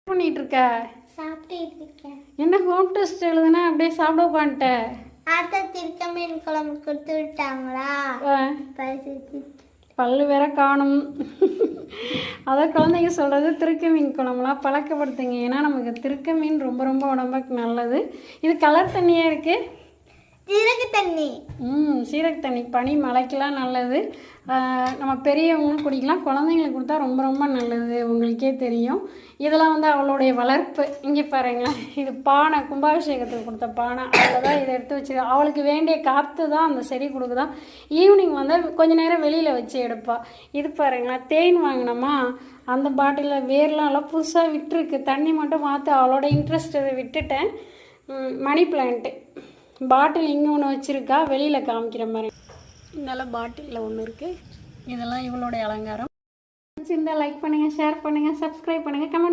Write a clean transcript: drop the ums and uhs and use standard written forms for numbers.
பண்ணிட்டு இருக்க? சாப்பிட்டுட்டு இருக்கேன். என்ன ஹோம் டெஸ்ட் எழுதுனா அப்படியே சாப்பிட உட்காந்துட்ட? ஆத்தா திருக்க மீன் குழம்பு கொடுத்து விட்டாங்களா? பல்லு வேற காணும். அதான் குழந்தைங்க சொல்கிறது திருக்க மீன் குழம்புலாம் பழக்கப்படுத்துங்க. ஏன்னா நமக்கு திருக்க மீன் ரொம்ப ரொம்ப உடம்புக்கு நல்லது. இது கலர் தண்ணியாக இருக்குது. சீரக தண்ணி. சீரக தண்ணி பனி மழைக்கெல்லாம் நல்லது. நம்ம பெரியவங்களும் குடிக்கலாம். குழந்தைங்களுக்கு கொடுத்தா ரொம்ப ரொம்ப நல்லது. உங்களுக்கே தெரியும். இதெல்லாம் வந்து அவளுடைய வளர்ப்பு. இங்கே பாருங்களேன், இது பானை, கும்பாபிஷேகத்துக்கு கொடுத்த பானை. அதில் தான் இதை எடுத்து வச்சு அவளுக்கு வேண்டிய காற்று தான் அந்த செடி கொடுக்குதான். ஈவினிங் வந்து கொஞ்சம் நேரம் வெளியில் வச்சு எடுப்பாள். இது பாருங்களேன், தேன் வாங்கினோமா, அந்த பாட்டிலில் வேர்லாம் எல்லாம் புதுசாக விட்டுருக்கு. தண்ணி மட்டும் மாற்ற அவளோட இன்ட்ரெஸ்ட் அதை விட்டுட்டேன். மணி பிளான்ட்டு பாட்டில் இங்கே ஒன்று வச்சுருக்கா, வெளியில் காமிக்கிற மாதிரி. இதெல்லாம் பாட்டிலில் ஒன்று இருக்குது. இதெல்லாம் இவளுடைய அலங்காரம். இந்த லைக் பண்ணுங்கள், ஷேர் பண்ணுங்கள், சப்ஸ்கிரைப் பண்ணுங்கள், கமெண்ட்